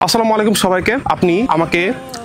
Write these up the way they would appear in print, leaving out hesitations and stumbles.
আসসালামু আলাইকুম সবাইকে। আপনি আমাকে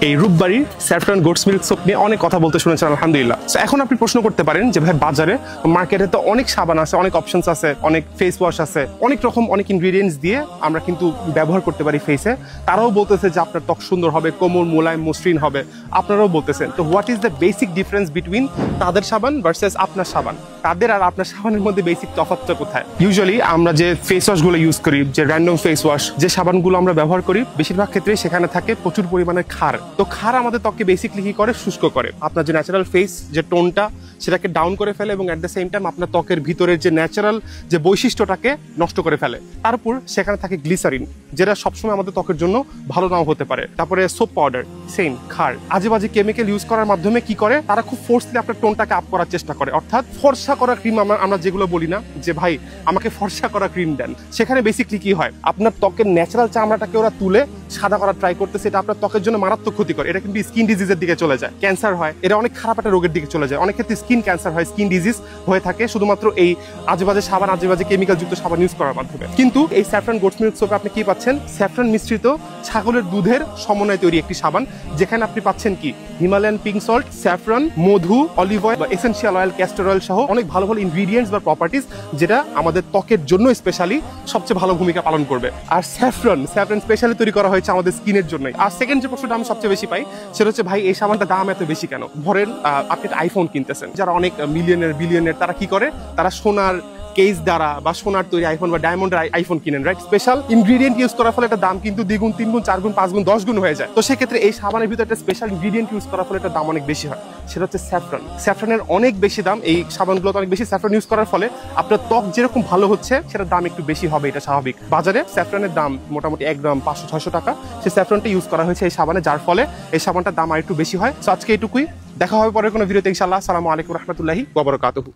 এই রূপবাড়ি স্যাফরন গোটস মিল্ক সোপ নিয়ে অনেক কথা বলতে শুনেছেন, আলহামদুলিল্লাহ। এখন আপনি প্রশ্ন করতে পারেন যে ভাই বাজারে মার্কেটে তো অনেক সাবান আছে, অনেক অপশনস আছে, অনেক ফেস ওয়াশ আছে, অনেক রকম অনেক ইনগ্রিডিয়েন্টস দিয়ে আমরা কিন্তু ব্যবহার করতে পারি ফেসে। তারাও বলতেছে যে আপনার ত্বক সুন্দর হবে, কোমল মোলায়েম মসৃণ হবে, আপনারাও বলতেছেন। তো what is the basic difference between তাদের সাবান ভার্সেস আপনার সাবান? তাদের আর আপনার সাবানের মধ্যে বেসিক তফাৎটা কোথায়? ইউজুয়ালি আমরা যে ফেস ওয়াশগুলো ইউজ করি, যে র্যান্ডম ফেস ওয়াশ, যে সাবানগুলো আমরা ব্যবহার করি, বেশিরভাগ ক্ষেত্রে সেখানে থাকে প্রচুর পরিমাণে ক্ষার। তো ক্ষার আমাদের ত্বককে বেসিকলি কি করে? শুষ্ক করে। আপনার যে ন্যাচারাল ফেস যে টোনটা সেটাকে ডাউন করে ফেলে এবং অ্যাট দ্য সেম টাইম আপনার ত্বকের ভিতরের যে ন্যাচারাল যে বৈশিষ্ট্যটাকে নষ্ট করে ফেলে। তারপর সেখানে থাকে গ্লিসারিন, যেটা সবসময় আমাদের ত্বকের জন্য ভালো নাও হতে পারে। তারপরে সোপ পাউডার, সেম ক্ষার। আজে বাজে কেমিক্যাল ইউজ করার মাধ্যমে কি করে? তারা খুব ফোর্সলি আপনার টোনটাকে আপ করার চেষ্টা করে। অর্থাৎ ফর্সা করা ক্রিম আমরা যেগুলো বলি না যে ভাই আমাকে ফর্সা করা ক্রিম দেন, সেখানে বেসিকলি কি হয়? আপনার ত্বকের ন্যাচারাল চামড়াটাকে ওরা তুলে সাদা করার ট্রাই করতেছে। এটা আপনার ত্বকের জন্য মারাত্মক ক্ষতিকর। এটা কিন্তু স্কিন ডিজিজের দিকে চলে যায়, ক্যান্সার হয়, এটা অনেক খারাপ একটা রোগের দিকে চলে যায়। অনেক ক্ষেত্রে স্কিন ক্যান্সার হয়, স্কিন ডিজিজ হয়ে থাকে শুধুমাত্র এই আজেবাজে সাবান, আজেবাজে কেমিক্যাল যুক্ত সাবান ইউজ করার মাধ্যমে। কিন্তু এই স্যাফরন গোটস মিল্ক সোপে আপনি কি পাচ্ছেন? স্যাফরন মিশ্রিত ছাগলের দুধের সমন্বয়ে তৈরি একটি সাবান, যেখানে আপনি পাচ্ছেন কি হিমালয়ান পিঙ্ক সল্ট, স্যাফরন, মধু, অলিভ অয়েল বা এসেনশিয়াল অয়েল, ক্যাস্টর অয়েল সহ অনেক ভালো ভালো ইনগ্রিডিয়েন্টস বা প্রপার্টিজ, যেটা আমাদের ত্বকের জন্য স্পেশালি সবচেয়ে ভালো ভূমিকা পালন করবে। আর স্যাফরন স্পেশালি তৈরি করা হয়েছে আমাদের স্কিনের জন্য। আর সেকেন্ড যে প্রশ্নটা আমি সবচেয়ে বেশি পাই সেটা হচ্ছে ভাই এই সাবানটার দাম এত বেশি কেন? ধরেন আপনি একটা আইফোন কিনতেছেন, যারা অনেক মিলিয়নের বিলিয়নের, তারা কি করে? তারা সোনার কেস দ্বারা বা সোনার তৈরি আইফোন বা ডায়মন্ডের আইফোন কিনেন, রাইট? স্পেশাল ইনগ্রিডিয়েন্ট ইউজ করার ফলে এটা দাম কিন্তু 2 গুণ 3 গুণ 4 গুণ 5 গুণ 10 গুণ হয়ে যায়। তো সেক্ষেত্রে এই সাবানের ভিতরে একটা স্পেশাল ইনগ্রিডিয়েন্ট ইউজ করার ফলে এটা দাম অনেক বেশি হয়, সেটা হচ্ছে স্যাফরন। স্যাফরনের অনেক বেশি দাম, এই সাবানগুলোতে অনেক বেশি। স্যাফরন ইউজ করার ফলে আপনার ত্বক যেরকম ভালো হচ্ছে সেটার দাম একটু বেশি হবে, এটা স্বাভাবিক। বাজারে স্যাফরনের দাম মোটামুটি 1 গ্রাম 500-600 টাকা। সেই স্যাফরনটা ইউজ করা হয়েছে এই সাবানে, যার ফলে এই সাবানটার দাম আর একটু বেশি হয়। তো আজকে এটুকুই, দেখা হবে পরের কোনো ভিডিওতে ইনশাআল্লাহ। আসসালামু আলাইকুম রহমতুল্লাহি ওয়া বারাকাতুহু।